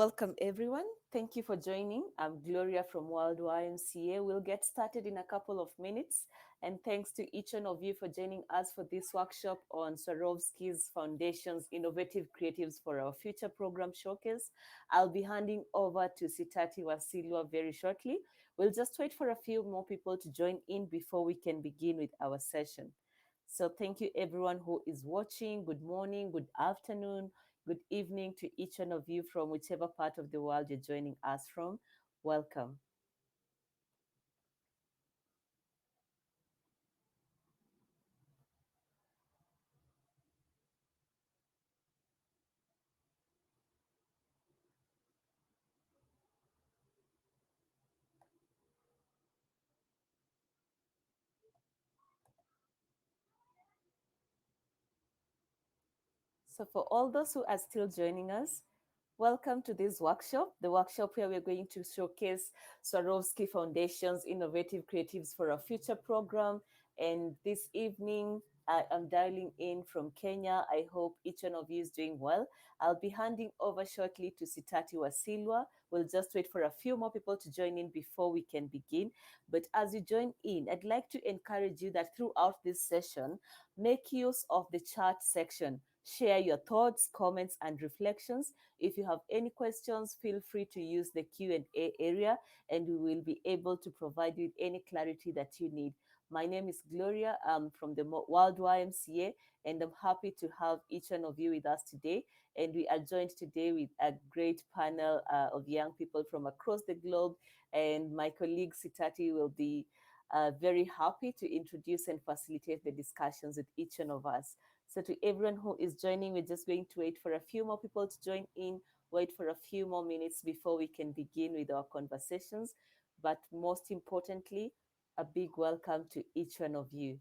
Welcome, everyone. Thank you for joining. I'm Gloria from World YMCA. We'll get started in a couple of minutes. And thanks to each one of you for joining us for this workshop on Swarovski Foundation's Innovative Creatives for Our Future program showcase. I'll be handing over to Sitati Wasilwa very shortly. We'll just wait for a few more people to join in before we can begin with our session. So thank you everyone who is watching. Good morning, good afternoon, good evening to each one of you from whichever part of the world you're joining us from. Welcome. So for all those who are still joining us, welcome to this workshop, the workshop where we're going to showcase Swarovski Foundation's Innovative Creatives for a Future program. And this evening, I am dialing in from Kenya. I hope each one of you is doing well. I'll be handing over shortly to Sitati Wasilwa. We'll just wait for a few more people to join in before we can begin. But as you join in, I'd like to encourage you that throughout this session, make use of the chat section. Share your thoughts, comments, and reflections. If you have any questions, feel free to use the Q&A area and we will be able to provide you with any clarity that you need. My name is Gloria. I'm from the World YMCA and I'm happy to have each one of you with us today. And we are joined today with a great panel of young people from across the globe. And my colleague Sitati will be very happy to introduce and facilitate the discussions with each one of us. So to everyone who is joining, we're just going to wait for a few more people to join in, wait for a few more minutes before we can begin with our conversations. But most importantly, a big welcome to each one of you.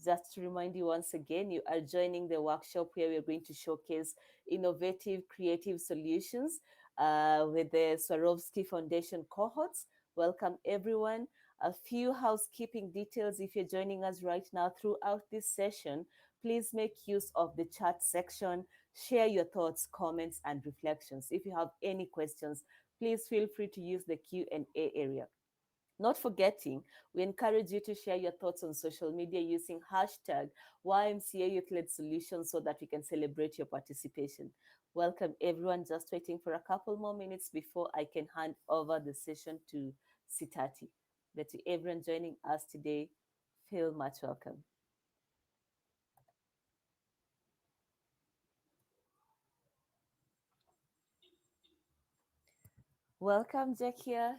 Just to remind you once again, you are joining the workshop where we're going to showcase innovative creative solutions with the Swarovski Foundation cohorts. Welcome everyone. A few housekeeping details if you're joining us right now throughout this session. Please make use of the chat section. Share your thoughts, comments, and reflections. If you have any questions, please feel free to use the Q&A area. Not forgetting, we encourage you to share your thoughts on social media using hashtag YMCA Youth Led Solutions so that we can celebrate your participation. Welcome everyone. Just waiting for a couple more minutes before I can hand over the session to Sitati. But to everyone joining us today, feel much welcome. Welcome, Jackia.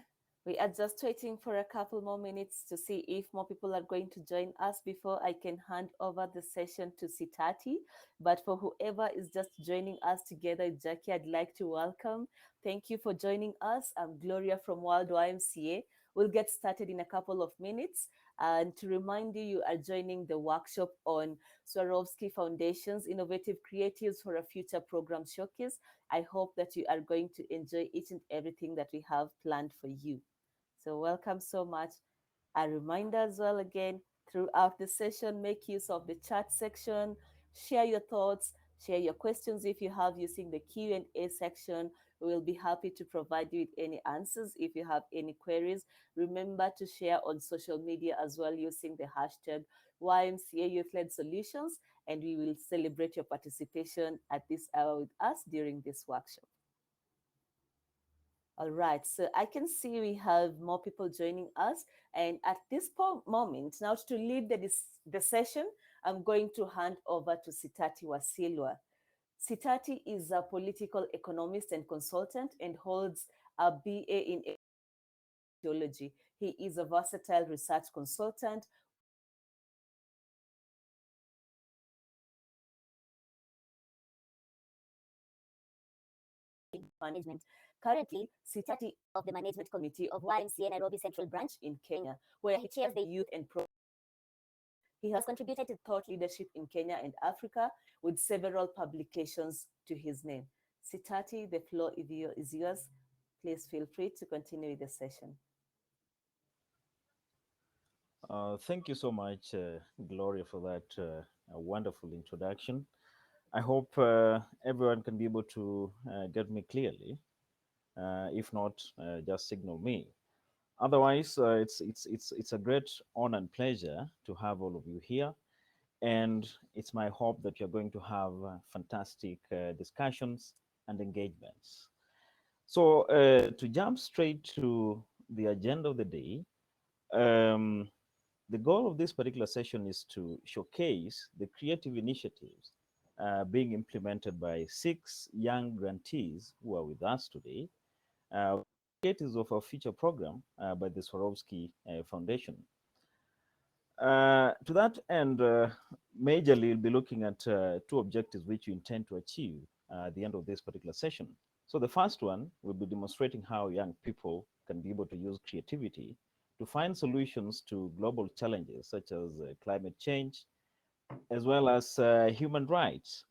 We are just waiting for a couple more minutes to see if more people are going to join us before I can hand over the session to Sitati. But for whoever is just joining us together, Jackie, I'd like to welcome. Thank you for joining us. I'm Gloria from World YMCA. We'll get started in a couple of minutes. And to remind you, you are joining the workshop on Swarovski Foundation's Innovative Creatives for a Future program showcase. I hope that you are going to enjoy each and everything that we have planned for you. So welcome so much. A reminder as well again, throughout the session, make use of the chat section, share your thoughts, share your questions if you have using the Q&A section. We will be happy to provide you with any answers if you have any queries. Remember to share on social media as well using the hashtag YMCA Youth Led Solutions, and we will celebrate your participation at this hour with us during this workshop. All right, so I can see we have more people joining us. And at this moment, now to lead the session, I'm going to hand over to Sitati Wasilwa. Sitati is a political economist and consultant and holds a BA in theology. He is a versatile research consultant management. Currently, Sitati of the management committee of YMCA Nairobi Central Branch in Kenya, where he chairs the youth and he has contributed to thought leadership in Kenya and Africa with several publications to his name. Sitati, the floor is yours. Please feel free to continue with the session. Thank you so much, Gloria, for that wonderful introduction. I hope everyone can be able to get me clearly. If not, just signal me. Otherwise, it's a great honor and pleasure to have all of you here, and it's my hope that you're going to have fantastic discussions and engagements. So, to jump straight to the agenda of the day, um, the goal of this particular session is to showcase the creative initiatives being implemented by 6 young grantees who are with us today, creators of our future program by the Swarovski Foundation. To that end, majorly, we'll be looking at 2 objectives which we intend to achieve at the end of this particular session. So, the first one will be demonstrating how young people can be able to use creativity to find solutions to global challenges such as climate change, as well as human rights.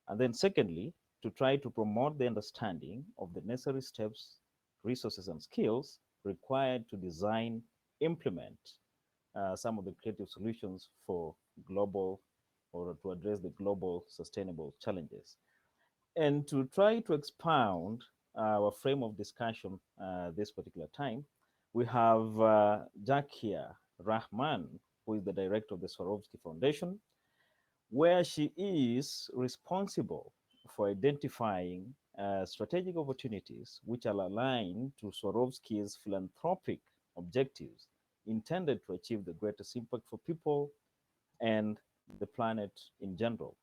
And then, secondly, to try to promote the understanding of the necessary steps, resources, and skills required to design, implement some of the creative solutions for global or to address the global sustainable challenges. And to try to expound our frame of discussion this particular time, we have Jakia Rahman, who is the director of the Swarovski Foundation, where she is responsible for identifying strategic opportunities which are aligned to Swarovski's philanthropic objectives intended to achieve the greatest impact for people and the planet in general.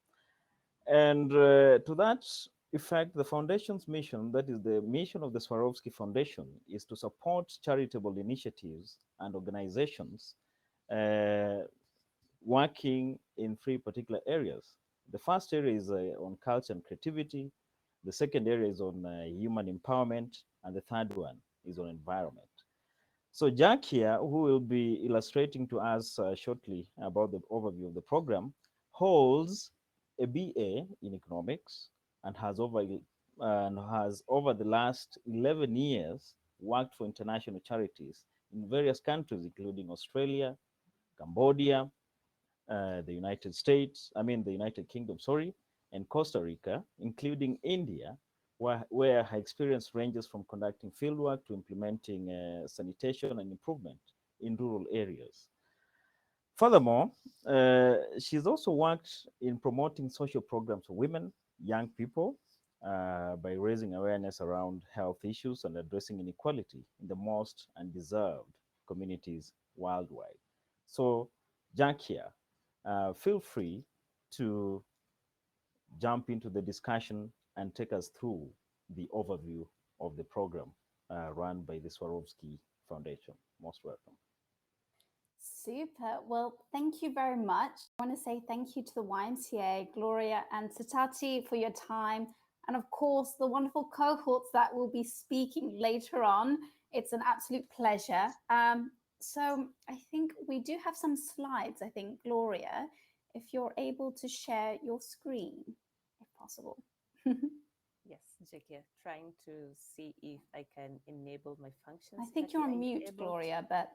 And to that effect, the foundation's mission, that is the mission of the Swarovski Foundation, is to support charitable initiatives and organizations uh, working in 3 particular areas. The first area is on culture and creativity. The second area is on human empowerment. And the third one is on environment. So Jack here, who will be illustrating to us shortly about the overview of the program, holds a BA in economics and has over the last 11 years worked for international charities in various countries, including Australia, Cambodia, the United Kingdom, sorry, and Costa Rica, including India, where her experience ranges from conducting fieldwork to implementing sanitation and improvement in rural areas. Furthermore, she's also worked in promoting social programs for women, young people, by raising awareness around health issues and addressing inequality in the most undeserved communities worldwide. So, Jakia, feel free to jump into the discussion and take us through the overview of the program run by the Swarovski Foundation. Most welcome. Super. Well, thank you very much. I want to say thank you to the YMCA, Gloria and Satati for your time. And of course, the wonderful cohorts that will be speaking later on. It's an absolute pleasure. So I think we do have some slides, I think, Gloria, if you're able to share your screen, if possible. Yes, Jackie, trying to see if I can enable my I functions. think you're Jackie, are on you mute, able to? Gloria, but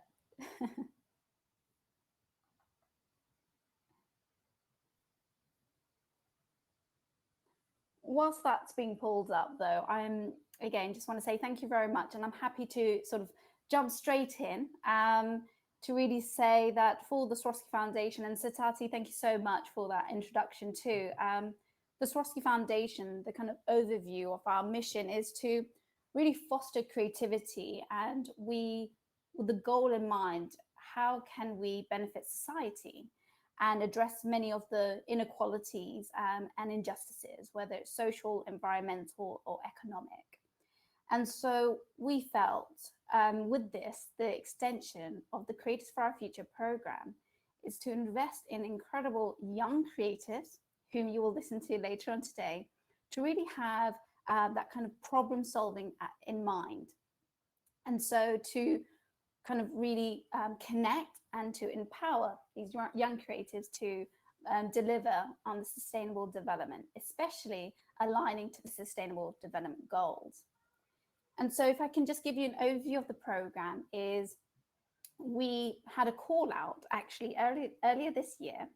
whilst that's being pulled up, though, I'm again just want to say thank you very much, and I'm happy to sort of jump straight in to really say that for the Swarovski Foundation, and Satati, thank you so much for that introduction too. The Swarovski Foundation, the kind of overview of our mission is to really foster creativity, and we, with the goal in mind, how can we benefit society and address many of the inequalities and injustices, whether it's social, environmental, or economic. And so we felt with this, the extension of the Creators for Our Future program is to invest in incredible young creators, whom you will listen to later on today, to really have that kind of problem solving in mind. And so to kind of really connect and to empower these young creatives to deliver on the sustainable development, especially aligning to the sustainable development goals. And so if I can just give you an overview of the program is we had a call out actually earlier this year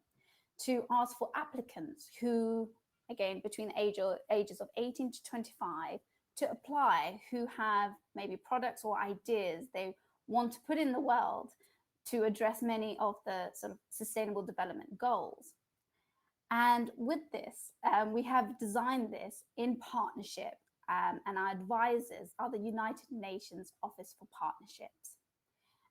to ask for applicants who, again, between the ages of 18 to 25, to apply, who have maybe products or ideas they want to put in the world to address many of the sort of sustainable development goals. And with this, we have designed this in partnership, and our advisors are the United Nations Office for Partnerships.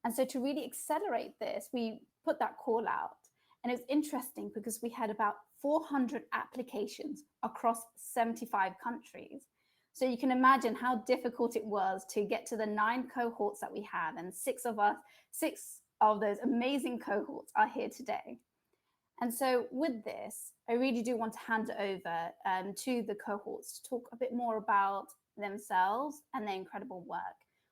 And so to really accelerate this, we put that call out. And it was interesting because we had about 400 applications across 75 countries. So you can imagine how difficult it was to get to the 9 cohorts that we have, and 6 of those amazing cohorts are here today. And so with this, I really do want to hand it over to the cohorts to talk a bit more about themselves and their incredible work,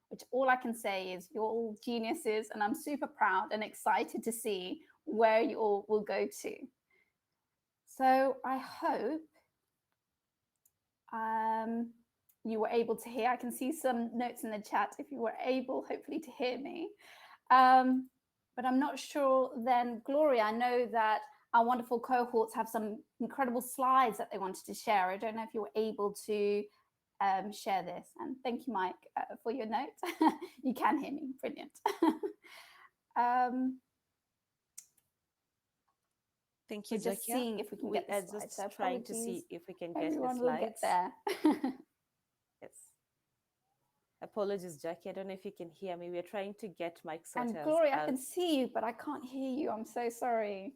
which all I can say is you're all geniuses, and I'm super proud and excited to see where you all will go to. So I hope you were able to hear. I can see some notes in the chat if you were able, hopefully, to hear me. But I'm not sure then, Gloria, I know that our wonderful cohorts have some incredible slides that they wanted to share. I don't know if you were able to share this. And thank you, Mike, for your note. You can hear me, brilliant. Thank you, We're just Jakia. seeing if we can We get the are slides. just So trying to apologies, see if we can get the everyone will get slides. there. Yes. Apologies, Jackie. I don't know if you can hear me. We're trying to get Mike And Sotters Gloria, I as can see you, but I can't hear you. I'm so sorry.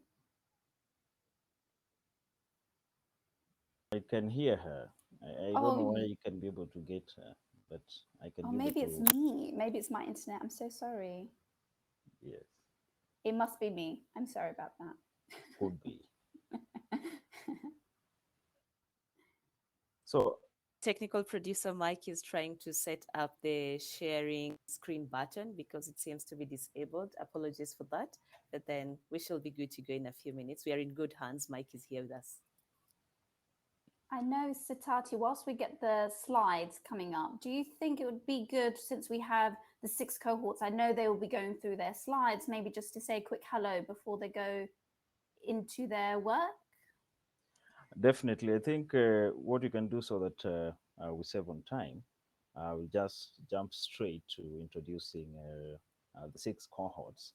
I can hear her. I don't know Oh, why you can be able to get her, but I can oh, be able maybe it's to. me. Maybe it's my internet. I'm so sorry. Yes, It must be me. I'm sorry about could be. that. So our technical producer Mike is trying to set up the sharing screen button because it seems to be disabled. Apologies for that. But then we shall be good to go in a few minutes. We are in good hands. Mike is here with us. I know, Sitati, whilst we get the slides coming up, do you think it would be good, since we have the 6 cohorts, I know they will be going through their slides, maybe just to say a quick hello before they go into their work? definitely, I think what you can do so that we save on time, we'll just jump straight to introducing the 6 cohorts,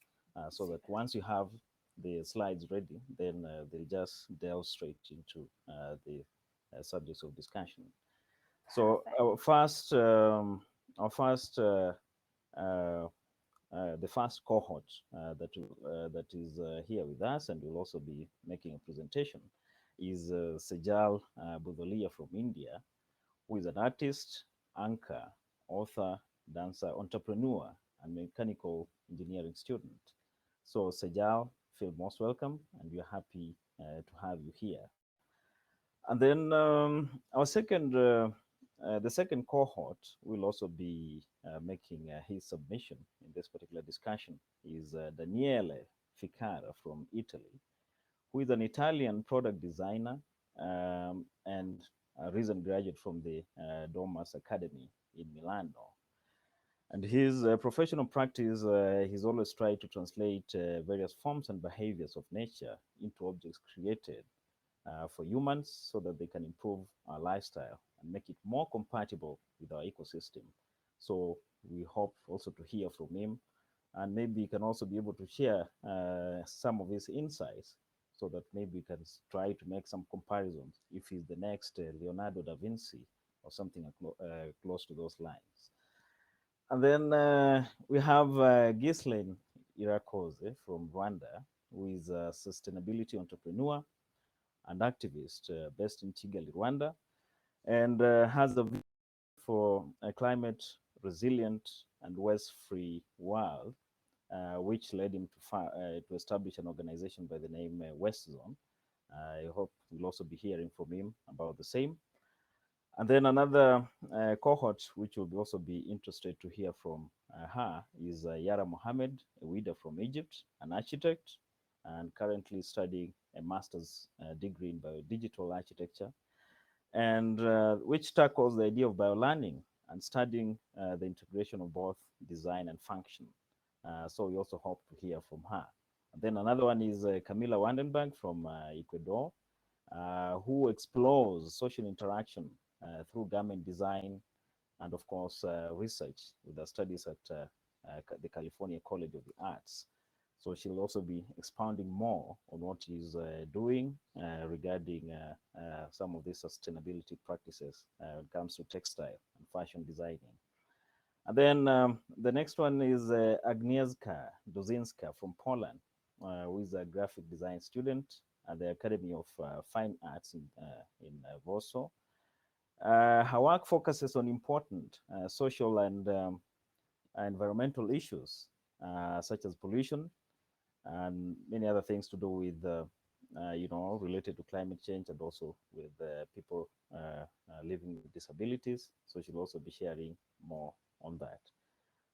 so that Super. once you have the slides ready, then they'll just delve straight into the subjects of discussion. So Perfect. our first the first cohort that is here with us and will also be making a presentation is Sejal Budholia from India, who is an artist, anchor, author, dancer, entrepreneur, and mechanical engineering student. So Sejal, feel most welcome, and we're happy to have you here. And then the second cohort will also be making his submission in this particular discussion is Daniele Ficara from Italy, who is an Italian product designer and a recent graduate from the Domus Academy in Milano. And his professional practice, he's always tried to translate various forms and behaviors of nature into objects created for humans so that they can improve our lifestyle and make it more compatible with our ecosystem. So we hope also to hear from him, and maybe he can also be able to share some of his insights so that maybe we can try to make some comparisons if he's the next Leonardo da Vinci or something close to those lines. And then we have Ghislaine Irakoze from Rwanda, who is a sustainability entrepreneur and activist based in Kigali, Rwanda, and has a vision for a climate resilient and waste-free world, which led him to establish an organization by the name West Zone. I hope we'll also be hearing from him about the same. And then another cohort, which will also be interested to hear from her, is Yara Mohammed, a widow from Egypt, an architect, and currently studying a master's degree in biodigital architecture, and which tackles the idea of biolearning and studying the integration of both design and function. So we also hope to hear from her. And then another one is Camila Wandenberg from Ecuador, who explores social interaction through garment design, and of course research with her studies at the California College of the Arts. So she'll also be expounding more on what she's doing regarding some of these sustainability practices when it comes to textile and fashion designing. And then the next one is Agnieszka Dozinska from Poland, who is a graphic design student at the Academy of Fine Arts in Warsaw. Her work focuses on important social and environmental issues such as pollution and many other things to do with, related to climate change and also with people living with disabilities. So she'll also be sharing more on that.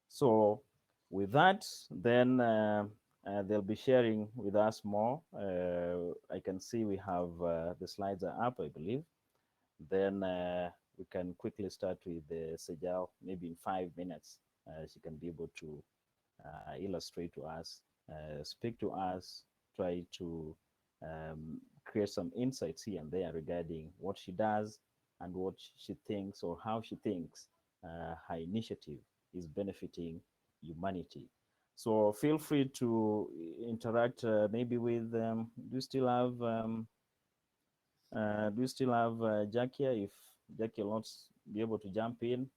So with that, then they'll be sharing with us more. I can see we have the slides are up, I believe. Then we can quickly start with the Sejal, maybe in 5 minutes. She can be able to illustrate to us, speak to us, try to create some insights here and there regarding what she does and what she thinks or how she thinks her initiative is benefiting humanity. So feel free to interact maybe with, do you still have Jackie? If Jackie will not be able to jump in,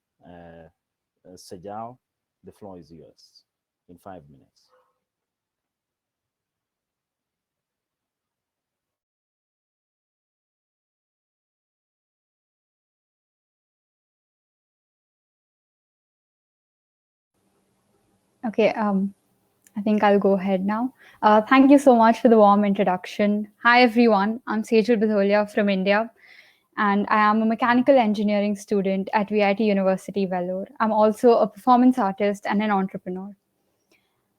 Sejal, the floor is yours in 5 minutes. Okay, I think I'll go ahead now. Thank you so much for the warm introduction. Hi, everyone. I'm Sejal Bidholia from India, and I am a mechanical engineering student at VIT University, Vellore. I'm also a performance artist and an entrepreneur.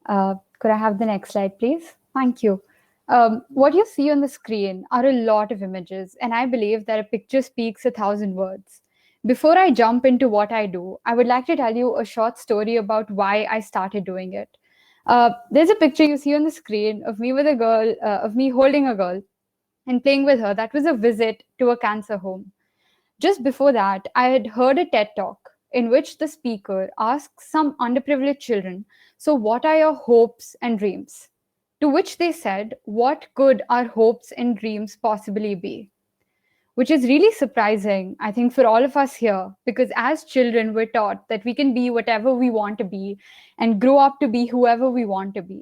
Could I have the next slide, please? Thank you. What you see on the screen are a lot of images, and I believe that a picture speaks 1,000 words. Before I jump into what I do, I would like to tell you a short story about why I started doing it. There's a picture you see on the screen of me with a girl, of me holding a girl and playing with her. That was a visit to a cancer home. Just before that, I had heard a TED talk in which the speaker asked some underprivileged children, "So, what are your hopes and dreams?" To which they said, "What could our hopes and dreams possibly be?" Which is really surprising, I think, for all of us here, because as children, we're taught that we can be whatever we want to be and grow up to be whoever we want to be.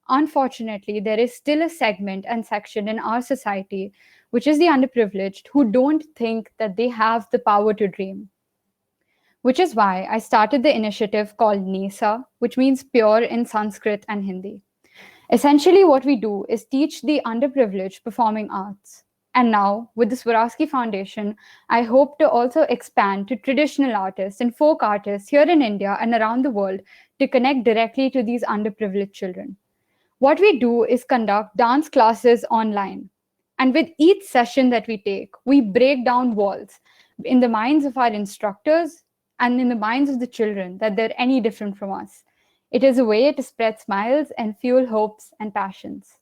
Unfortunately, there is still a segment and section in our society, which is the underprivileged, who don't think that they have the power to dream. Which is why I started the initiative called NESA, which means pure in Sanskrit and Hindi. Essentially, what we do is teach the underprivileged performing arts. And now, with the Swarovski Foundation, I hope to also expand to traditional artists and folk artists here in India and around the world to connect directly to these underprivileged children. What we do is conduct dance classes online. And with each session that we take, we break down walls in the minds of our instructors and in the minds of the children that they're any different from us. It is a way to spread smiles and fuel hopes and passions.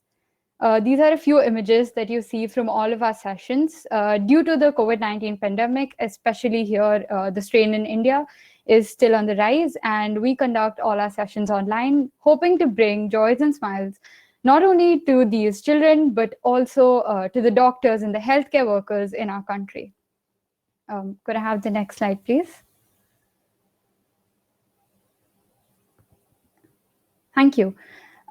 These are a few images that you see from all of our sessions. Due to the COVID-19 pandemic, especially here, the strain in India is still on the rise, and we conduct all our sessions online, hoping to bring joys and smiles not only to these children, but also to the doctors and the healthcare workers in our country. Could I have the next slide, please? Thank you.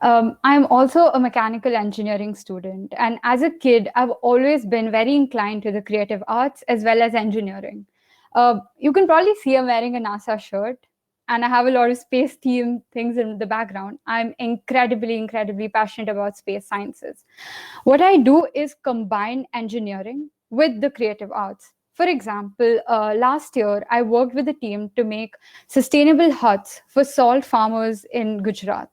I'm also a mechanical engineering student, and as a kid, I've always been very inclined to the creative arts as well as engineering. You can probably see I'm wearing a NASA shirt, and I have a lot of space theme things in the background. I'm incredibly passionate about space sciences. What I do is combine engineering with the creative arts. For example, last year, I worked with a team to make sustainable huts for salt farmers in Gujarat.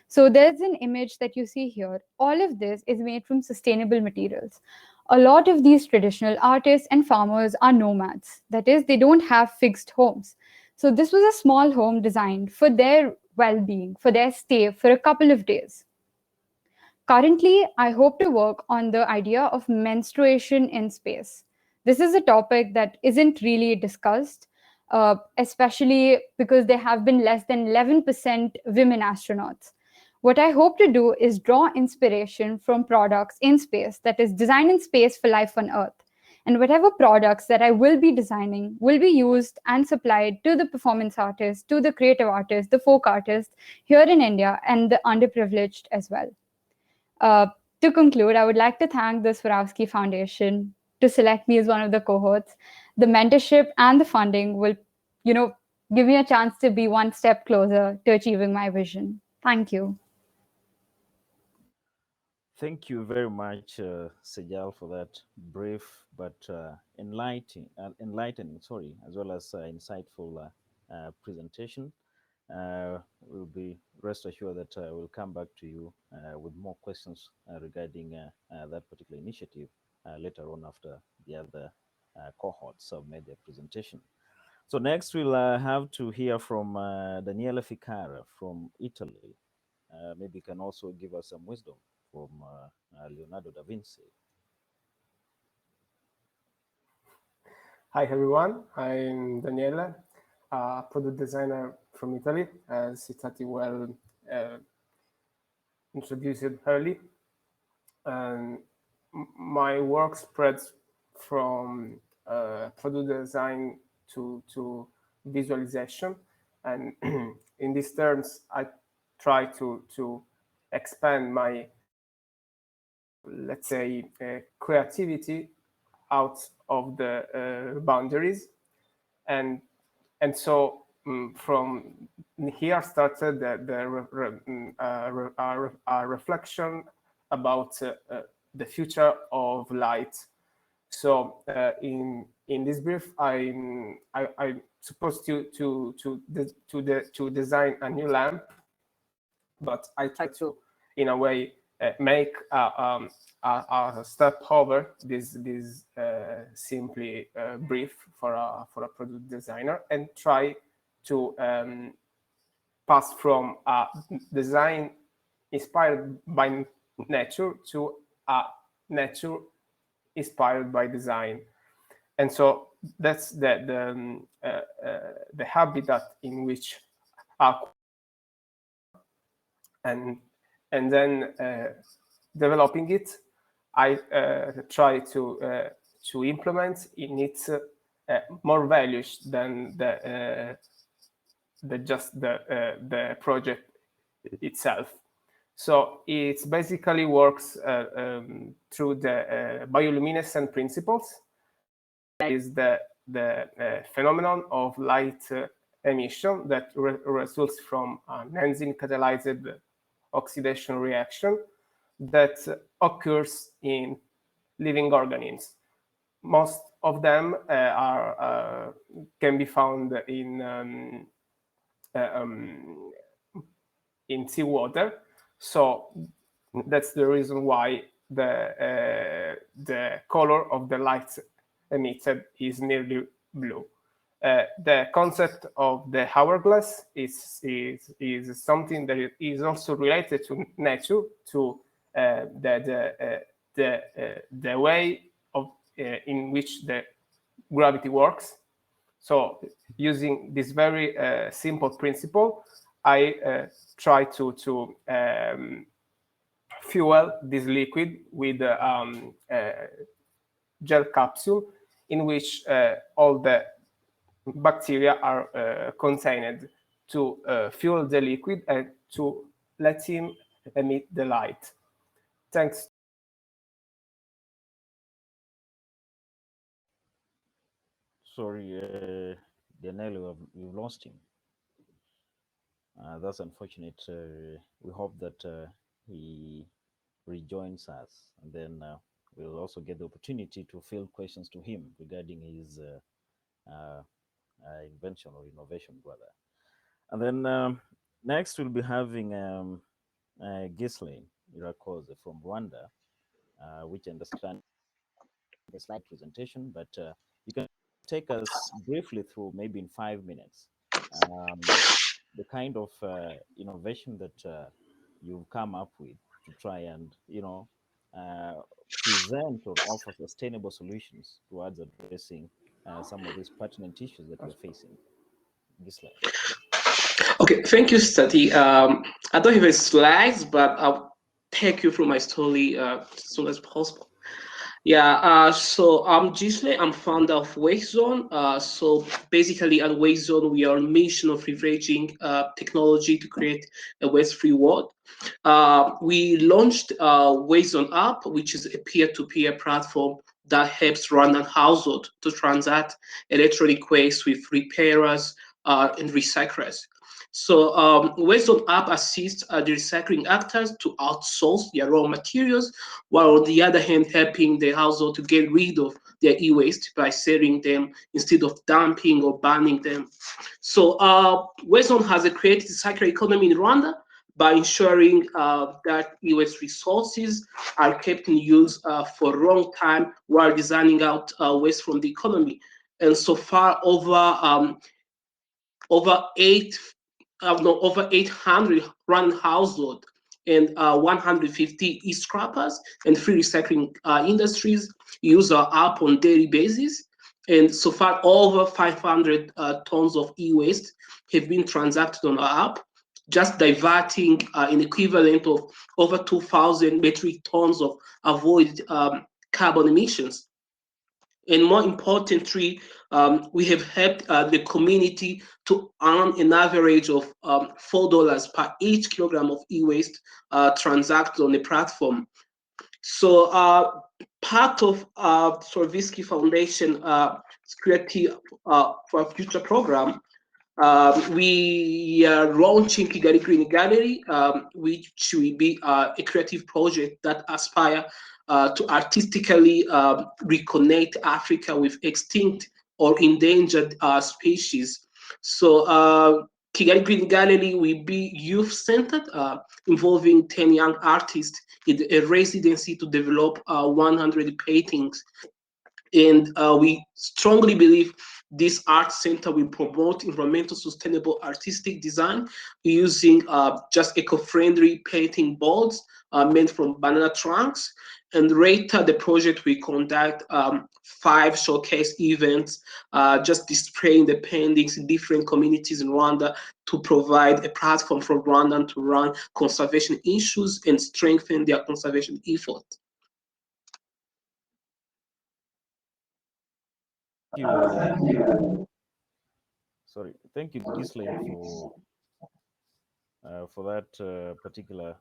So there's an image that you see here. All of this is made from sustainable materials. A lot of these traditional artists and farmers are nomads. That is, they don't have fixed homes. So this was a small home designed for their well-being, for their stay for a couple of days. Currently, I hope to work on the idea of menstruation in space. This is a topic that isn't really discussed. especially because there have been less than 11% women astronauts. What I hope to do is draw inspiration from products in space, that is, design in space for life on Earth. And whatever products that I will be designing will be used and supplied to the performance artists, to the creative artists, the folk artists here in India, and the underprivileged as well. Uh, to conclude, I would like to thank the Swarovski Foundation to select me as one of the cohorts. The mentorship and the funding will, you know, give me a chance to be one step closer to achieving my vision. Thank you. Thank you very much, Sejal, for that brief but enlightening, sorry, as well as insightful presentation. We'll be rest assured that we'll come back to you with more questions regarding that particular initiative later on after the other cohorts have made their presentation. So next we'll have to hear from Daniela Ficara from Italy. Maybe you can also give us some wisdom from Leonardo da Vinci. Hi everyone, I'm Daniele, a product designer from Italy, as Itati well uh, introduced early. And my work spreads from product design to visualization. And in these terms, I try to expand my, let's say, creativity out of the boundaries, and so from here started a reflection about the future of light. So in this brief, I'm supposed to design a new lamp, but I try to, in a way, make a step over this simply brief for a product designer, and try to pass from a design inspired by nature to a nature inspired by design. And so that's the habitat in which our, and then developing it, I try to implement in it more values than the project itself. So it basically works through the bioluminescent principles. Is the phenomenon of light emission that results from an enzyme catalyzed oxidation reaction that occurs in living organisms. Most of them can be found in seawater. So that's the reason why the color of the light emitted is nearly blue. The concept of the hourglass is something that is also related to nature, to the way of in which the gravity works. So using this very simple principle, I try to fuel this liquid with gel capsule in which all the bacteria are contained to fuel the liquid and to let him emit the light. Thanks. Sorry, Daniel, we've lost him. That's unfortunate. We hope that he rejoins us, and then we'll also get the opportunity to field questions to him regarding his invention or innovation, rather. And then next, we'll be having Ghislaine Irakoze from Rwanda, which I understand the slide presentation, but you can take us briefly through, maybe in 5 minutes, um, the kind of innovation that you've come up with to try and uh, present or offer sustainable solutions towards addressing some of these pertinent issues that we're facing. Gisela. Okay, thank you, Stati. I don't have a slides, but I'll take you through my story as soon as possible. Yeah, so I'm Gisle. I'm founder of WakeZone. So basically, at WakeZone, we are on a mission of leveraging technology to create a waste-free world. We launched WakeZone app, which is a peer-to-peer platform that helps Rwandan households to transact electronic waste with repairers and recyclers. So WakeZone app assists the recycling actors to outsource their raw materials, while on the other hand, helping the household to get rid of their e-waste by selling them instead of dumping or banning them. So WakeZone has a created circular economy in Rwanda by ensuring that e-waste resources are kept in use for a long time while designing out waste from the economy. And so far, over 800 run household and 150 e-scrappers and free recycling industries use our app on daily basis. And so far, over 500 tons of e-waste have been transacted on our app, just diverting an equivalent of over 2,000 metric tons of avoided carbon emissions. And more importantly, we have helped the community to earn an average of $4 per each kilogram of e-waste transacted on the platform. So part of Swarovski Foundation Security for a Future program, we are launching Kigali Green Gallery, which will be a creative project that aspire to artistically reconnect Africa with extinct or endangered species. So Kigali Green Gallery will be youth-centered, involving 10 young artists in a residency to develop 100 paintings. And we strongly believe this art center will promote environmental sustainable artistic design using just eco-friendly painting boards made from banana trunks. And later, the project will conduct 5 showcase events, just displaying the paintings in different communities in Rwanda to provide a platform for Rwandan to run conservation issues and strengthen their conservation effort. You, thank you, Ghislaine, for that particular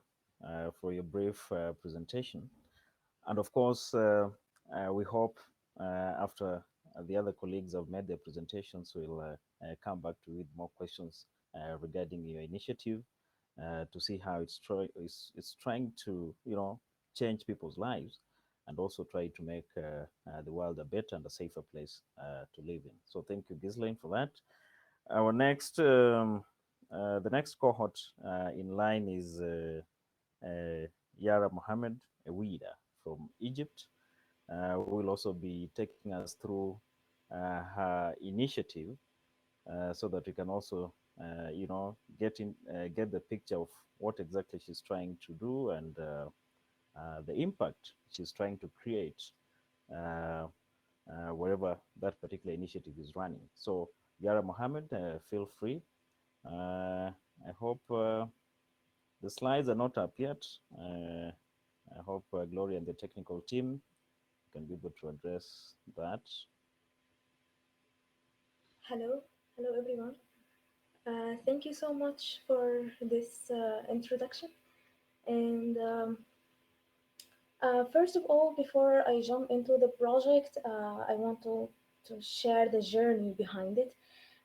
for your brief presentation. And of course, we hope after the other colleagues have made their presentations, we'll come back to with more questions regarding your initiative to see how it's trying to change people's lives and also try to make the world a better and a safer place to live in. So thank you, Ghislaine, for that. Our next, the next cohort in line is Yara Mohammed Ewida from Egypt, who will also be taking us through her initiative so that we can also, get the picture of what exactly she's trying to do and the impact she's trying to create wherever that particular initiative is running. So, Yara Mohammed, feel free. I hope the slides are not up yet. I hope Gloria and the technical team can be able to address that. Hello, hello everyone. Thank you so much for this introduction. And first of all, before I jump into the project, I want to share the journey behind it.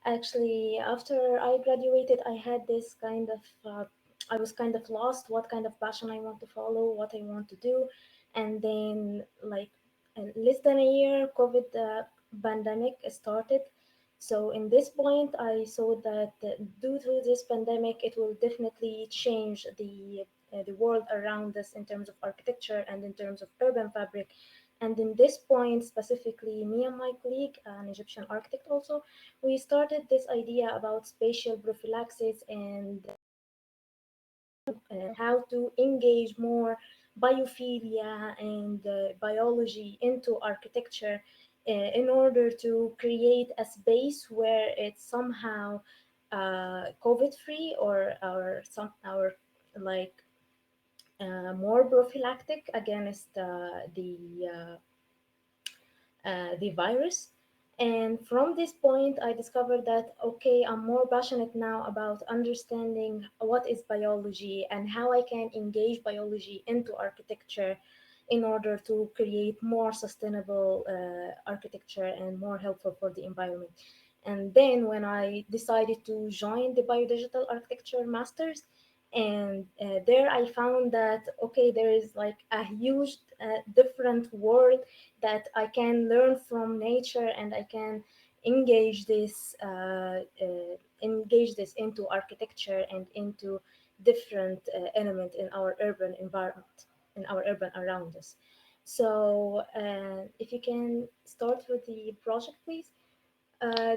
Actually, after I graduated, I had this kind of, I was kind of lost what kind of passion I want to follow, what I want to do. And then, like, in less than a year, COVID pandemic started. So in this point, I saw that due to this pandemic, it will definitely change the world around us in terms of architecture and in terms of urban fabric. And in this point, specifically, me and my colleague, an Egyptian architect also, we started this idea about spatial prophylaxis and how to engage more biophilia and biology into architecture. in order to create a space where it's somehow COVID free, or some or like more prophylactic against the virus. And from this point, I discovered that, okay, I'm more passionate now about understanding what is biology and how I can engage biology into architecture in order to create more sustainable architecture and more helpful for the environment. And then when I decided to join the biodigital architecture masters, and there I found that, okay, there is like a huge different world that I can learn from nature, and I can engage this engage this into architecture and into different element in our urban environment, in our urban around us. So if you can start with the project, please.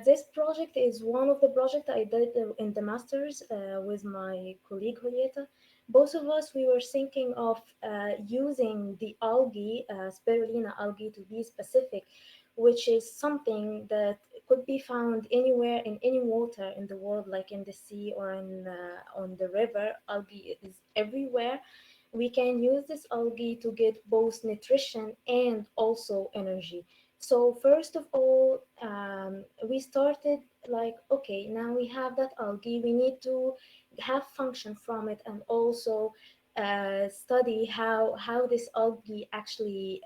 This project is one of the projects I did in the masters with my colleague Julieta. Both of us, we were thinking of using the algae, spirulina algae to be specific, which is something that could be found anywhere in any water in the world, like in the sea or in on the river. Algae is everywhere. We can use this algae to get both nutrition and also energy. So first of all, we started like, okay, now we have that algae, we need to have function from it, and also study how this algae actually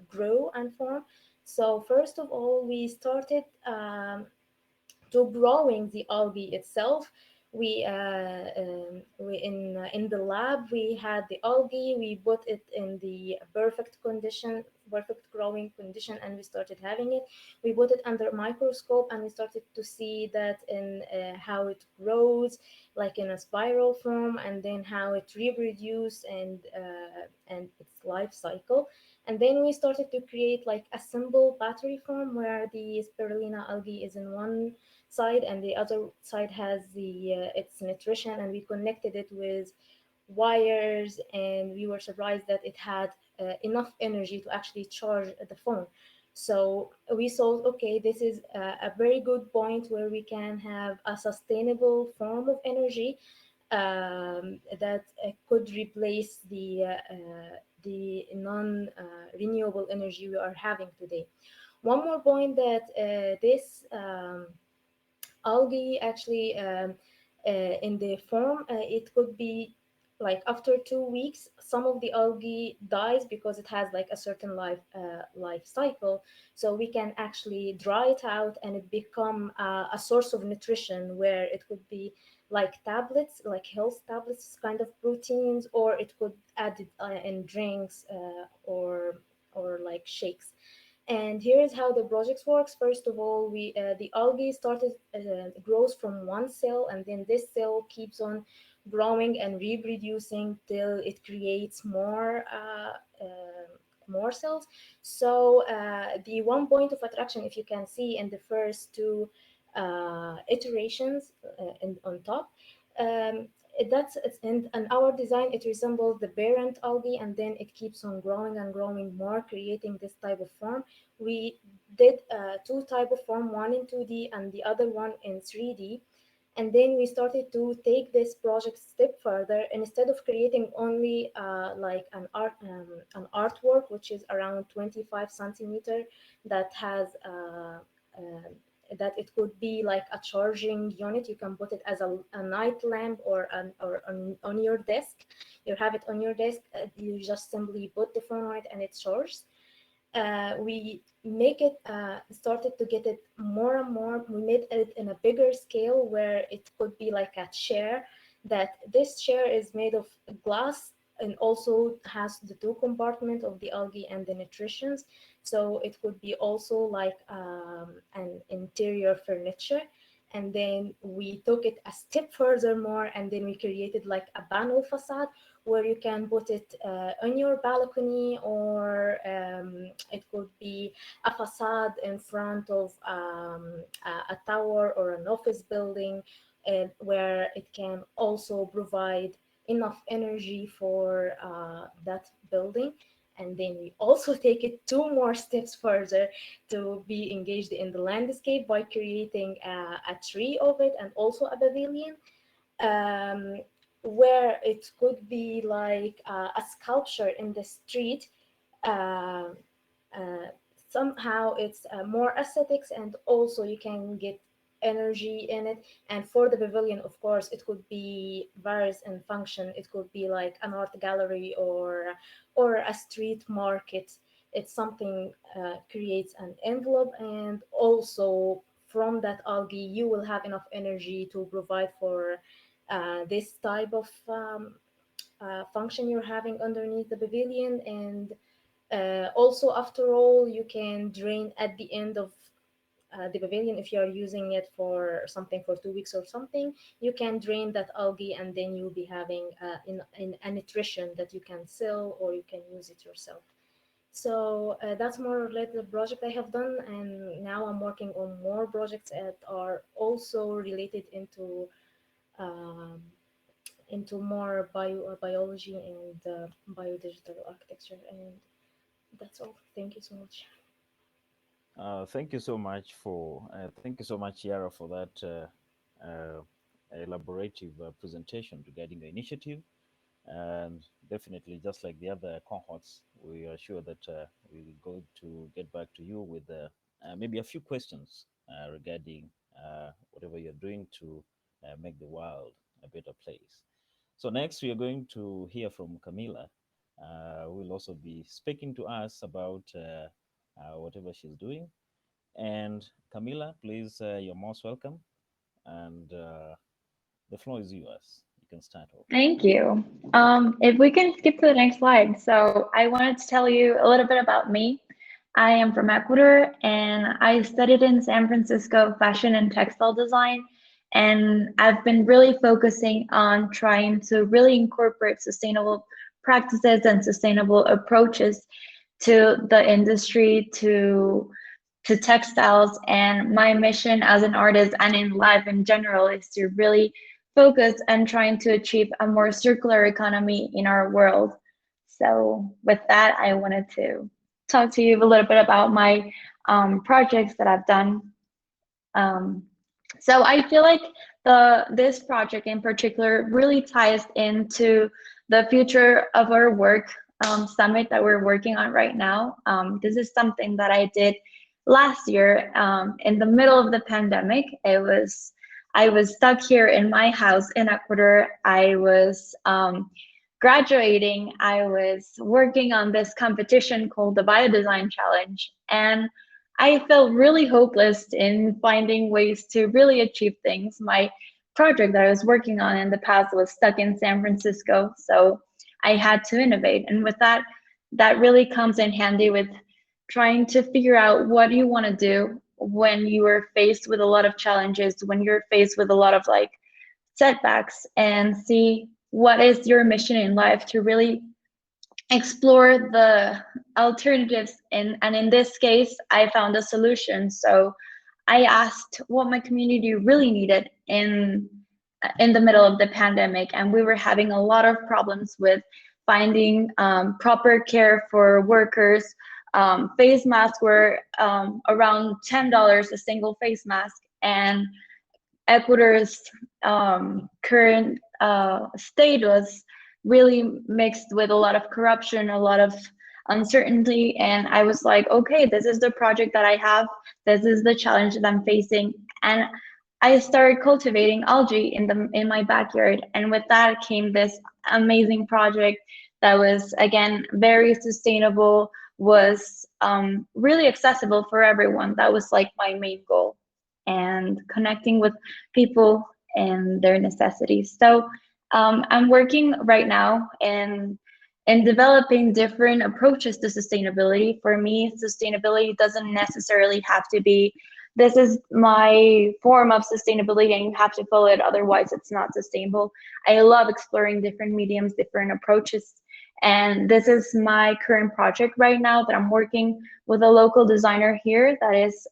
grow and form. So first of all, we started to growing the algae itself. We in the lab, we had the algae, we put it in the perfect condition, perfect growing condition, and we started having it. We put it under a microscope, and we started to see that in how it grows, like in a spiral form, and then how it reproduce and its life cycle. And then we started to create like a simple battery form where the spirulina algae is in one side, and the other side has the its nutrition, and we connected it with wires, and we were surprised that it had enough energy to actually charge the phone. So we thought, okay, this is a very good point where we can have a sustainable form of energy that could replace the non renewable energy we are having today. One more point that this algae actually in the form, it could be like after 2 weeks some of the algae dies because it has like a certain life cycle. So we can actually dry it out, and it become a source of nutrition, where it could be like tablets, like health tablets kind of proteins, or it could add it in drinks or like shakes. And here is how the project works. First of all, we the algae started grows from one cell, and then this cell keeps on growing and reproducing till it creates more cells. So the one point of attraction, if you can see in the first two iterations on top, um, that's in our design, it resembles the parent algae, and then it keeps on growing and growing more, creating this type of form. We did two type of form, one in 2D and the other one in 3D. And then we started to take this project step further. And instead of creating only like an artwork, which is around 25 centimeter, that has that it could be like a charging unit. You can put it as a night lamp, or on your desk. You have it on your desk. You just simply put the phone on it, and it charges. We make it started to get it more and more. We made it in a bigger scale, where it could be like a chair, that this chair is made of glass, and also has the two compartment of the algae and the nutritions. So it could be also like an interior furniture. And then we took it a step further more, and then we created like a panel facade, where you can put it on your balcony, or it could be a facade in front of a tower or an office building, where it can also provide enough energy for that building. And then we also take it two more steps further to be engaged in the landscape by creating a tree of it and also a pavilion, um, where it could be like a sculpture in the street. Uh, uh, Somehow it's more aesthetics, and also you can get energy in it. And for the pavilion, of course, it could be various in function. It could be like an art gallery or a street market. It's something creates an envelope, and also from that algae you will have enough energy to provide for this type of function you're having underneath the pavilion. And also, after all, you can drain at the end of the pavilion. If you are using it for something for 2 weeks or something, you can drain that algae, and then you'll be having in a nutrition that you can sell or you can use it yourself. So that's more or less the project I have done, and now I'm working on more projects that are also related um, into more biology and biodigital architecture. And that's all. Thank you so much. Thank you so much thank you so much, Yara, for that elaborative presentation regarding the initiative. And definitely, just like the other cohorts, we are sure that we're going to get back to you with maybe a few questions regarding whatever you're doing to make the world a better place. So next, we are going to hear from Camila, who will also be speaking to us about whatever she's doing. And Camila, please, you're most welcome. And the floor is yours. You can start off. Thank you. If we can skip to the next slide. So I wanted to tell you a little bit about me. I am from Ecuador and I studied in San Francisco fashion and textile design. And I've been really focusing on trying to really incorporate sustainable practices and sustainable approaches to the industry, to textiles. And my mission as an artist and in life in general is to really focus and trying to achieve a more circular economy in our world. So with that, I wanted to talk to you a little bit about my projects that I've done. Um, so I feel like this project in particular really ties into the future of our work summit that we're working on right now. This is something that I did last year in the middle of the pandemic. I was stuck here in my house in Ecuador. I was graduating. I was working on this competition called the Biodesign Challenge, and I felt really hopeless in finding ways to really achieve things. My project that I was working on in the past was stuck in San Francisco, so I had to innovate. And with that, that really comes in handy with trying to figure out what you want to do when you are faced with a lot of challenges, when you're faced with a lot of like setbacks, and see what is your mission in life to really explore the alternatives. And in this case, I found a solution. So I asked what my community really needed in the middle of the pandemic, and we were having a lot of problems with finding proper care for workers. Face masks were around $10 a single face mask, and Ecuador's current state was really mixed with a lot of corruption, a lot of uncertainty. And I was like, okay, this is the project that I have. This is the challenge that I'm facing. And I started cultivating algae in my backyard. And with that came this amazing project that was, again, very sustainable, was really accessible for everyone. That was like my main goal, and connecting with people and their necessities. So I'm working right now in developing different approaches to sustainability. For me, sustainability doesn't necessarily have to be, this is my form of sustainability and you have to follow it, otherwise it's not sustainable. I love exploring different mediums, different approaches. And this is my current project right now that I'm working with a local designer here that is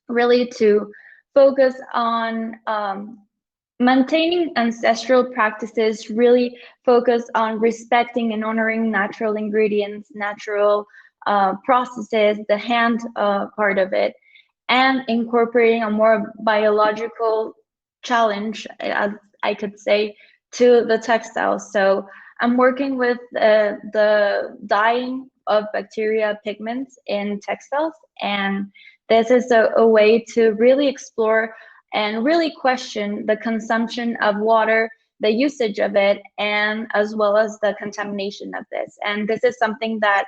really to focus on maintaining ancestral practices really focus on respecting and honoring natural ingredients, natural processes, the hand part of it, and incorporating a more biological challenge, as I could say, to the textiles. So I'm working with the dyeing of bacteria pigments in textiles, and this is a way to really explore and really question the consumption of water, the usage of it, and as well as the contamination of this. And this is something that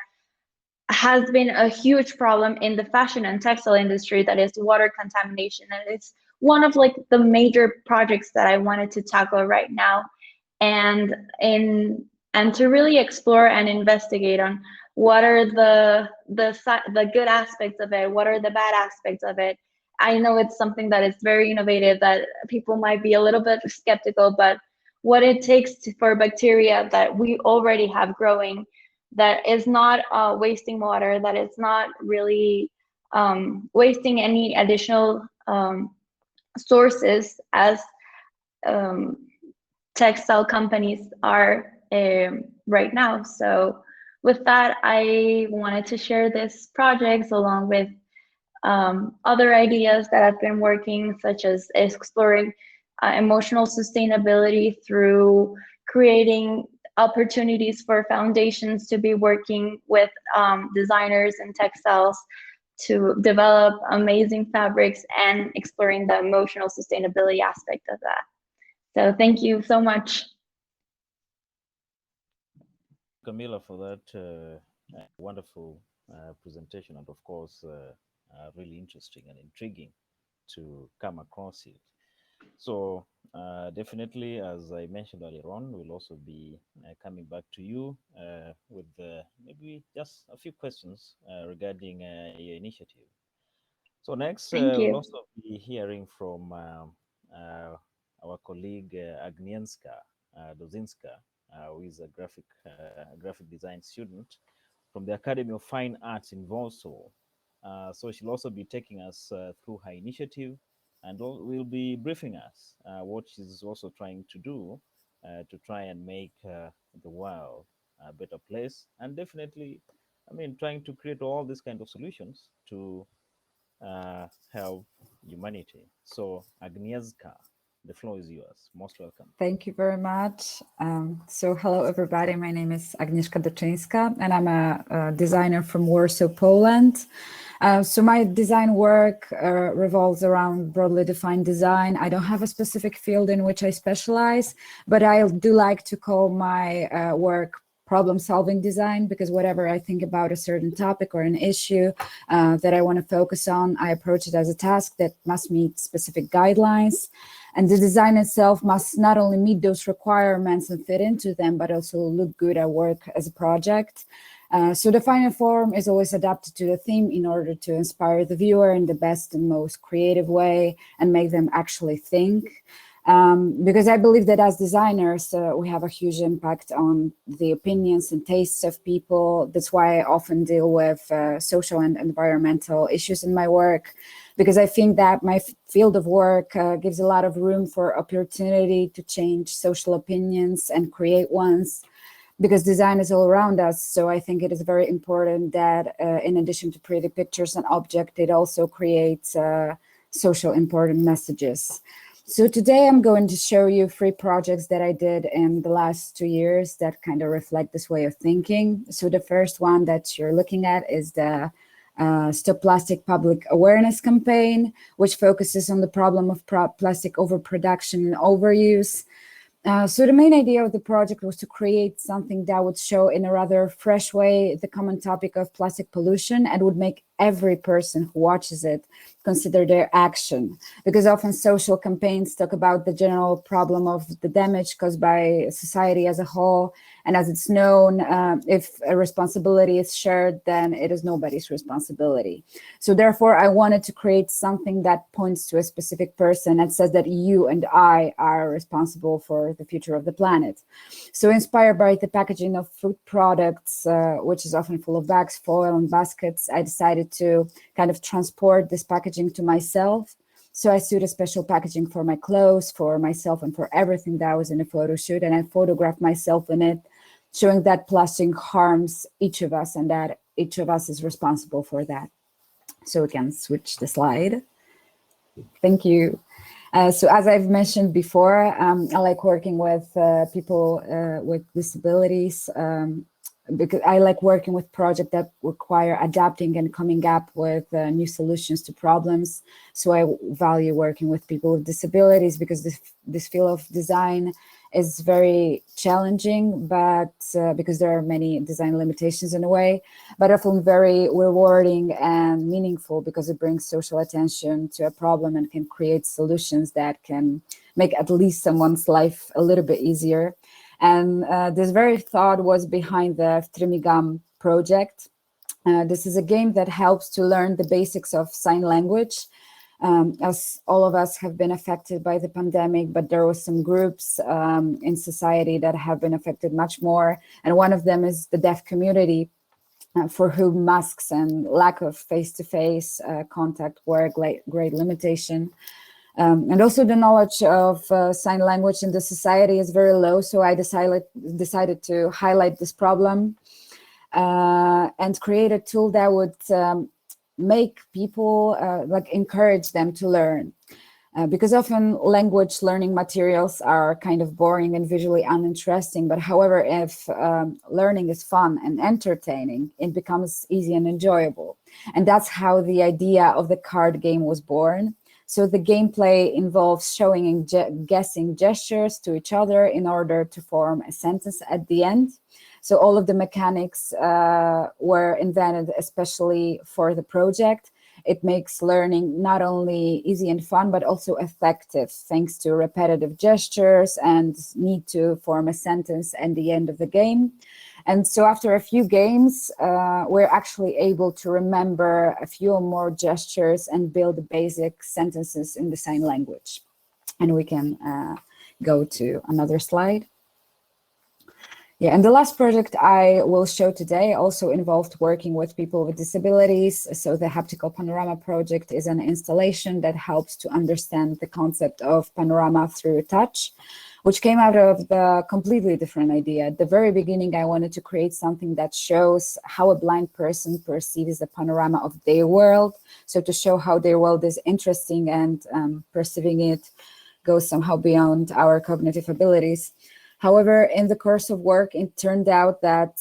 has been a huge problem in the fashion and textile industry, that is water contamination. And it's one of like the major projects that I wanted to tackle right now, and to really explore and investigate on what are the good aspects of it, what are the bad aspects of it. I know it's something that is very innovative, that people might be a little bit skeptical, but what it takes for bacteria that we already have growing, that is not wasting water, that is not really wasting any additional sources as textile companies are right now. So with that, I wanted to share this project along with other ideas that I've been working, such as exploring emotional sustainability through creating opportunities for foundations to be working with designers and textiles to develop amazing fabrics, and exploring the emotional sustainability aspect of that. So thank you so much. Camila, for that wonderful presentation, and of course, really interesting and intriguing to come across it. So, definitely, as I mentioned earlier on, we'll also be coming back to you with maybe just a few questions regarding your initiative. So, next, Thank we'll you. also be hearing from our colleague Agnieszka Dozinska, who is a graphic design student from the Academy of Fine Arts in Warsaw. So she'll also be taking us through her initiative, and will be briefing us what she's also trying to do to try and make the world a better place, and definitely, I mean, trying to create all these kind of solutions to help humanity. So, Agnieszka, the floor is yours. Most welcome. Thank you very much. So hello, everybody. My name is Agnieszka Doczyńska, and I'm a designer from Warsaw, Poland. So my design work revolves around broadly defined design. I don't have a specific field in which I specialize, but I do like to call my work problem-solving design, because whatever I think about a certain topic or an issue that I want to focus on, I approach it as a task that must meet specific guidelines. And the design itself must not only meet those requirements and fit into them, but also look good at work as a project. So the final form is always adapted to the theme in order to inspire the viewer in the best and most creative way and make them actually think. Because I believe that as designers, we have a huge impact on the opinions and tastes of people. That's why I often deal with social and environmental issues in my work, because I think that my field of work gives a lot of room for opportunity to change social opinions and create ones, because design is all around us. So I think it is very important that in addition to pretty pictures and objects, it also creates social important messages. So today I'm going to show you 3 projects that I did in the last 2 years that kind of reflect this way of thinking. So the first one that you're looking at is the Stop Plastic Public Awareness Campaign, which focuses on the problem of plastic overproduction and overuse. So the main idea of the project was to create something that would show in a rather fresh way the common topic of plastic pollution, and would make every person who watches it consider their action. Because often social campaigns talk about the general problem of the damage caused by society as a whole. And as it's known, if a responsibility is shared, then it is nobody's responsibility. So therefore, I wanted to create something that points to a specific person and says that you and I are responsible for the future of the planet. So inspired by the packaging of food products, which is often full of bags, foil, and baskets, I decided to kind of transport this packaging to myself. So I sewed a special packaging for my clothes, for myself, and for everything that was in a photo shoot. And I photographed myself in it, showing that plastic harms each of us and that each of us is responsible for that. So we can switch the slide. Thank you. So as I've mentioned before, I like working with people with disabilities because I like working with projects that require adapting and coming up with new solutions to problems. So I value working with people with disabilities because this field of design is very challenging, but because there are many design limitations in a way, but often very rewarding and meaningful because it brings social attention to a problem and can create solutions that can make at least someone's life a little bit easier. And this very thought was behind the Trimigam project. This is a game that helps to learn the basics of sign language. As all of us have been affected by the pandemic, but there were some groups in society that have been affected much more. And one of them is the deaf community, for whom masks and lack of face-to-face contact were a great limitation. And also the knowledge of sign language in the society is very low. So I decided to highlight this problem and create a tool that would make people encourage them to learn, because often language learning materials are kind of boring and visually uninteresting. But however, if learning is fun and entertaining, it becomes easy and enjoyable. And that's how the idea of the card game was born. So the gameplay involves showing and guessing gestures to each other in order to form a sentence at the end. So all of the mechanics were invented especially for the project. It makes learning not only easy and fun, but also effective, thanks to repetitive gestures and need to form a sentence at the end of the game. And so after a few games, we're actually able to remember a few or more gestures and build basic sentences in the sign language. And we can go to another slide. Yeah, and the last project I will show today also involved working with people with disabilities. So the Haptical Panorama project is an installation that helps to understand the concept of panorama through touch, which came out of the completely different idea. At the very beginning, I wanted to create something that shows how a blind person perceives the panorama of their world. So to show how their world is interesting and perceiving it goes somehow beyond our cognitive abilities. However, in the course of work, it turned out that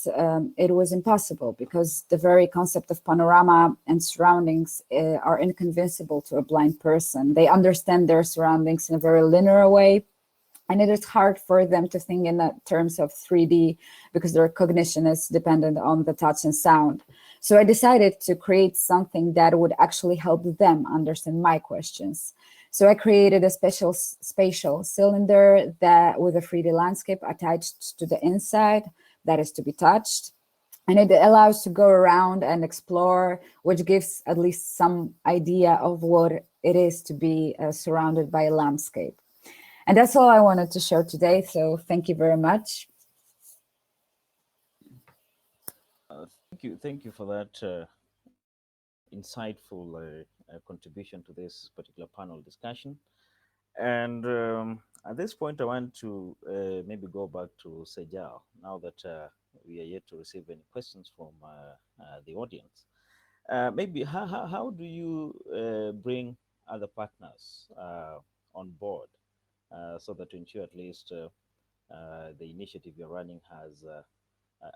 it was impossible because the very concept of panorama and surroundings are inconceivable to a blind person. They understand their surroundings in a very linear way, and it is hard for them to think in terms of 3D because their cognition is dependent on the touch and sound. So I decided to create something that would actually help them understand my questions. So I created a special spatial cylinder that with a 3D landscape attached to the inside that is to be touched. And it allows to go around and explore, which gives at least some idea of what it is to be surrounded by a landscape. And that's all I wanted to share today. So thank you very much. Thank you for that insightful contribution to this particular panel discussion. And at this point, I want to maybe go back to Sejal, now that we are yet to receive any questions from the audience. Maybe how do you bring other partners on board so that to ensure at least the initiative you're running has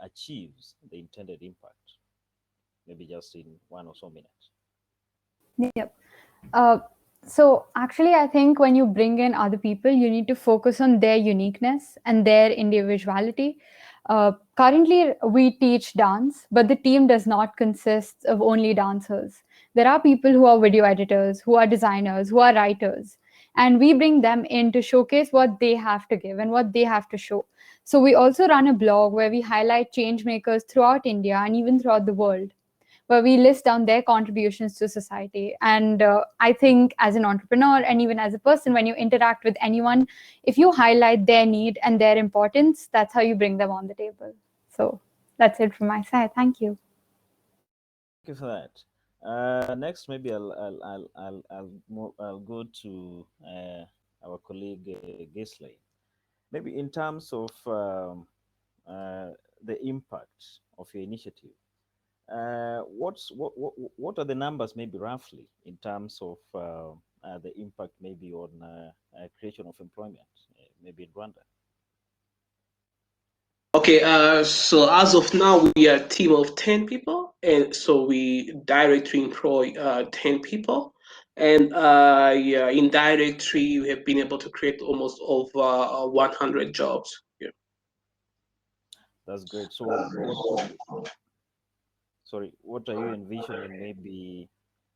achieves the intended impact? Maybe just in 1 or so minutes. Yep. So actually, I think when you bring in other people, you need to focus on their uniqueness and their individuality. Currently, we teach dance, but the team does not consist of only dancers. There are people who are video editors, who are designers, who are writers, and we bring them in to showcase what they have to give and what they have to show. So we also run a blog where we highlight change makers throughout India and even throughout the world, where we list down their contributions to society. And I think as an entrepreneur and even as a person, when you interact with anyone, if you highlight their need and their importance, that's how you bring them on the table. So that's it from my side. Thank you. Thank you for that. Next, maybe I'll go to our colleague Gisley. Maybe in terms of uh, the impact of your initiative, what are the numbers, maybe roughly, in terms of the impact, maybe on creation of employment, maybe in Rwanda? Okay, so as of now, we are a team of 10 people, and so we directly employ 10 people. And yeah, indirectly, we have been able to create almost over 100 jobs. Yeah. That's great. So, what are you envisioning, maybe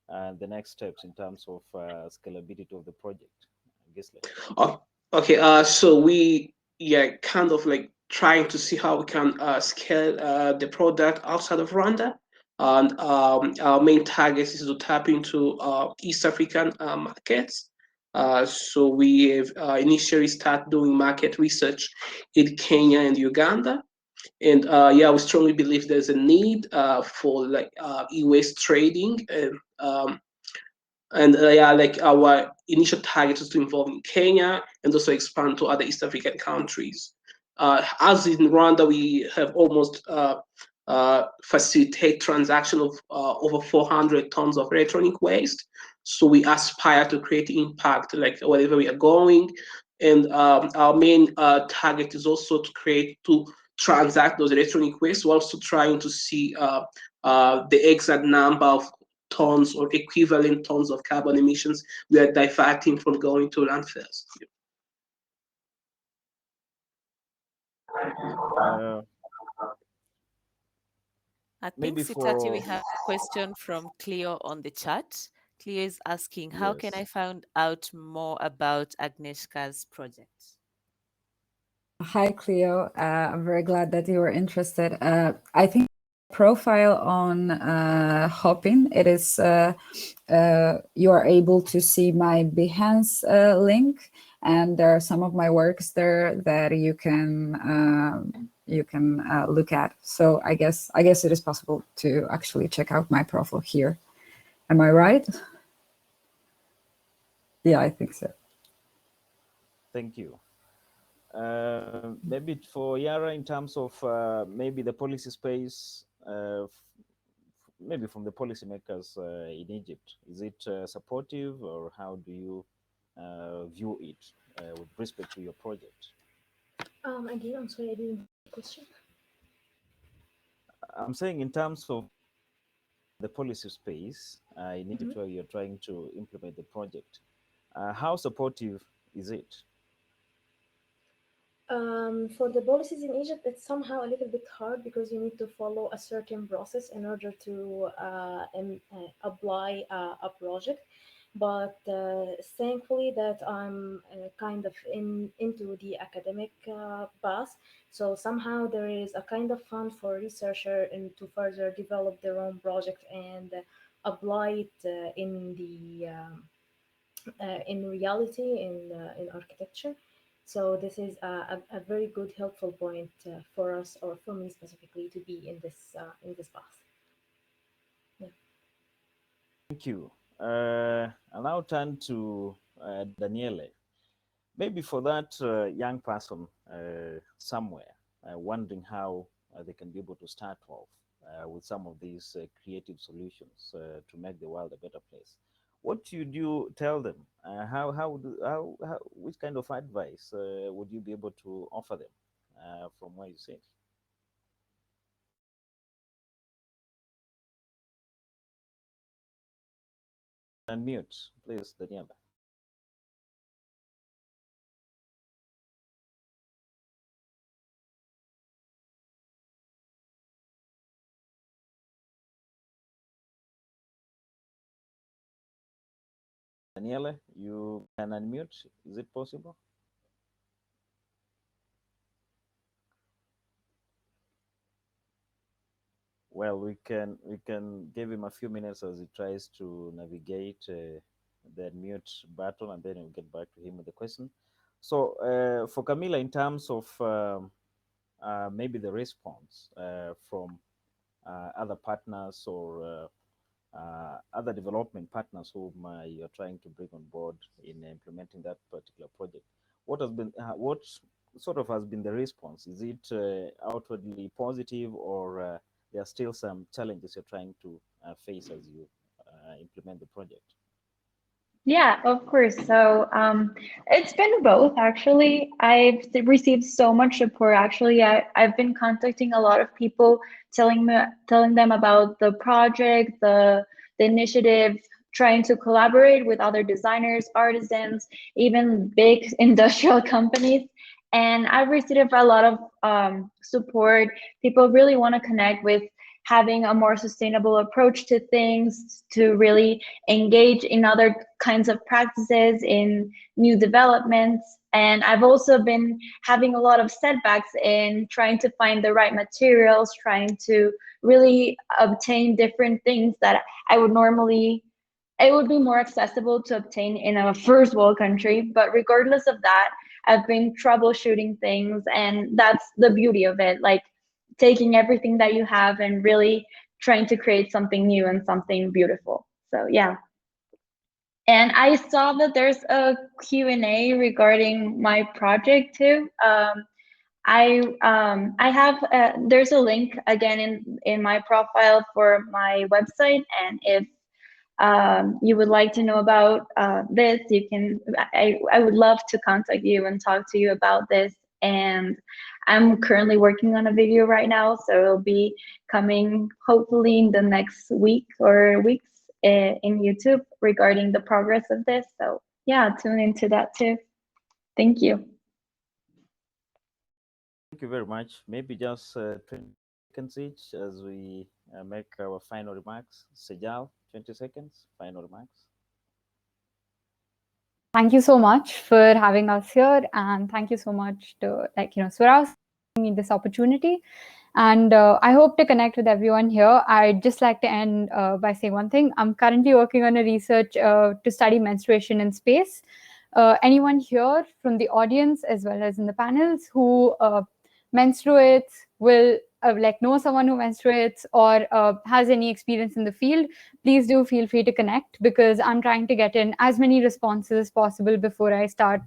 the next steps in terms of scalability of the project? Gisle? O- Okay, so we yeah kind of like trying to see how we can scale the product outside of Rwanda, and our main target is to tap into East African markets. So we have initially started doing market research in Kenya and Uganda, and yeah, we strongly believe there's a need for like e-waste trading and yeah, like our initial target is to involve in Kenya and also expand to other East African countries. As in Rwanda, we have almost facilitate transaction of over 400 tons of electronic waste. So we aspire to create impact like wherever we are going. And our main target is also to create to transact those electronic waste. We're also trying to see the exact number of tons or equivalent tons of carbon emissions we are diverting from going to landfills. Uh, I think, Maybe Sitati, we for have a question from Cleo on the chat. Cleo is asking, how can I yes. find out more about Agnieszka's project? Hi, Cleo. I'm very glad that you were interested. I think profile on Hopin, it is you are able to see my Behance link, and there are some of my works there that you can look at. So I guess it is possible to actually check out my profile here. Am I right? Yeah, I think so. Thank you. Maybe for Yara, in terms of maybe the policy space, maybe from the policymakers in Egypt, is it supportive, or how do you view it with respect to your project? Again, I'm sorry, I didn't hear the question. I'm saying in terms of the policy space in Mhm. Egypt, where you're trying to implement the project, how supportive is it? For the policies in Egypt, it's somehow a little bit hard because you need to follow a certain process in order to apply a project. But thankfully, that I'm kind of into the academic path, so somehow there is a kind of fund for researcher and to further develop their own project and apply it in reality in architecture. So this is a very good helpful point for us or for me specifically to be in this path. Yeah. Thank you. I'll now turn to Daniele. Maybe for that young person somewhere wondering how they can be able to start off with some of these creative solutions to make the world a better place. What would you tell them? Which kind of advice would you be able to offer them from where you sit? Unmute, please, Daniela. Daniela, you can unmute. Is it possible? Well, we can give him a few minutes as he tries to navigate the mute button, and then we'll get back to him with the question. So, for Camila, in terms of maybe the response from other partners or other development partners whom you're trying to bring on board in implementing that particular project. What sort of has been the response? Is it outwardly positive, or there are still some challenges you're trying to face as you implement the project? Yeah, of course. So it's been both actually. Received so much support. Actually, I've been contacting a lot of people, telling them about the project, the initiative, trying to collaborate with other designers, artisans, even big industrial companies. And I've received a lot of support. People really want to connect with having a more sustainable approach to things, to really engage in other kinds of practices, in new developments. And I've also been having a lot of setbacks in trying to find the right materials, trying to really obtain different things that I would normally, it would be more accessible to obtain in a first world country. But regardless of that, I've been troubleshooting things, and that's the beauty of it. Like taking everything that you have and really trying to create something new and something beautiful. So yeah. And I saw that there's a Q&A regarding my project too. I have there's a link again in my profile for my website, and if you would like to know about this, you can. I would love to contact you and talk to you about this. And I'm currently working on a video right now, so it'll be coming hopefully in the next week or weeks in YouTube regarding the progress of this. So yeah, tune into that too. Thank you. Thank you very much. Maybe just 20 seconds each as we make our final remarks. Sejal, 20 seconds, final remarks. Thank you so much for having us here, and thank you so much to Swarovski giving me this opportunity. And I hope to connect with everyone here. I'd just like to end by saying one thing. I'm currently working on a research to study menstruation in space. Anyone here from the audience as well as in the panels who menstruates will know someone who menstruates or has any experience in the field, please do feel free to connect, because I'm trying to get in as many responses as possible before I start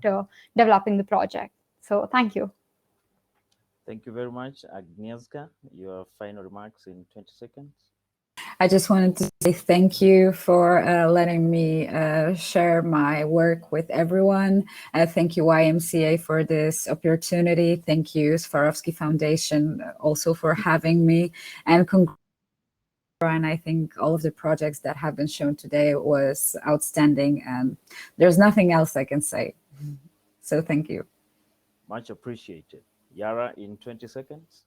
developing the project. So thank you. Thank you very much. Agnieszka, your final remarks in 20 seconds. I just wanted to say thank you for letting me share my work with everyone. Thank you, YMCA, for this opportunity. Thank you, Swarovski Foundation, also for having me. And and I think all of the projects that have been shown today was outstanding, and there's nothing else I can say. So thank you. Much appreciated. Yara, in 20 seconds.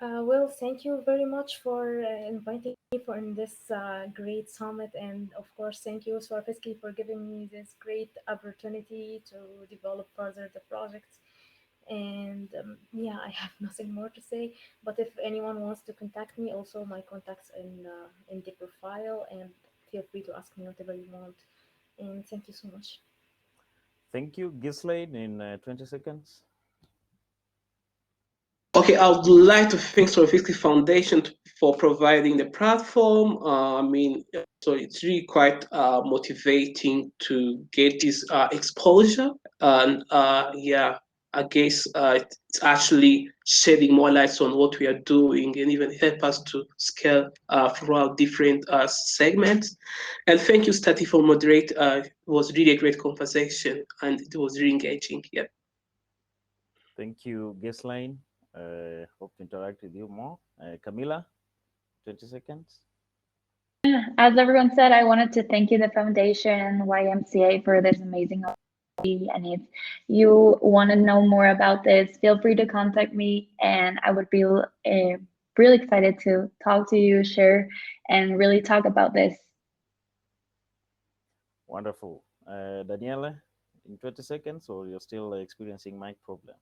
Well, thank you very much for inviting me for in this great summit, and of course, thank you, Swarovski, for giving me this great opportunity to develop further the project. And yeah, I have nothing more to say. But if anyone wants to contact me, also my contacts in the profile, and feel free to ask me whatever you want. And thank you so much. Thank you. Ghislaine, in 20 seconds. Okay, I would like to thank Swarovski Foundation for providing the platform. So it's really quite motivating to get this exposure, and yeah, I guess it's actually shedding more lights on what we are doing, and even help us to scale throughout different segments. And thank you, Stati, for moderate. It was really a great conversation, and it was really engaging. Yeah. Thank you, Ghislaine. Hope to interact with you more. Camila, 20 seconds. As everyone said, I wanted to thank you, the foundation, YMCA, for this amazing opportunity. And if you want to know more about this, feel free to contact me, and I would be really excited to talk to you, share, and really talk about this. Wonderful. Daniela, in 20 seconds, or you're still experiencing mic problems?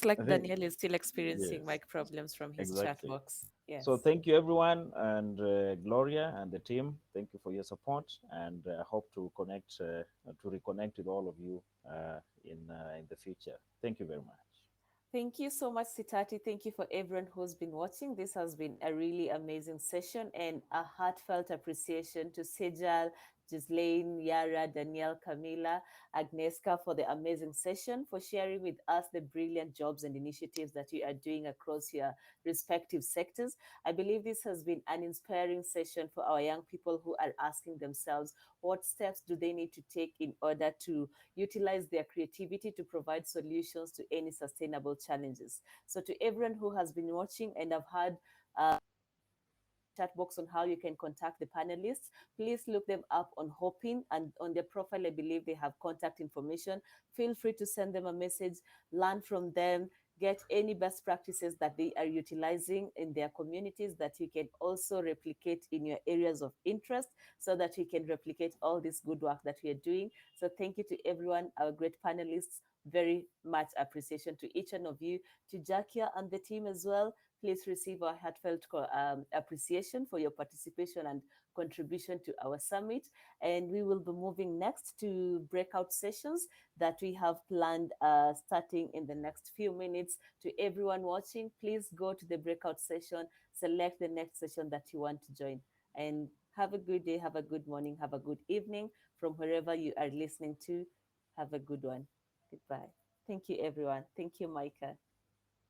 Like I think, Daniel is still experiencing yes, mic problems from his chat exactly. box. Yes. So thank you, everyone, and Gloria and the team. Thank you for your support, and I hope to reconnect with all of you in the future. Thank you very much. Thank you so much, Sitati. Thank you for everyone who's been watching. This has been a really amazing session and a heartfelt appreciation to Sejal, Ghislaine, Yara, Danielle, Camila, Agneska for the amazing session, for sharing with us the brilliant jobs and initiatives that you are doing across your respective sectors. I believe this has been an inspiring session for our young people who are asking themselves what steps do they need to take in order to utilize their creativity to provide solutions to any sustainable challenges. So, to everyone who has been watching and have had chat box on how you can contact the panelists. Please look them up on Hopin, and on their profile, I believe they have contact information. Feel free to send them a message, learn from them, get any best practices that they are utilizing in their communities that you can also replicate in your areas of interest so that we can replicate all this good work that we are doing. So thank you to everyone, our great panelists. Very much appreciation to each one of you, to Jakia and the team as well. Please receive our heartfelt appreciation for your participation and contribution to our summit. And we will be moving next to breakout sessions that we have planned starting in the next few minutes. To everyone watching, please go to the breakout session, select the next session that you want to join. And have a good day, have a good morning, have a good evening from wherever you are listening to. Have a good one. Goodbye. Thank you, everyone. Thank you, Micah.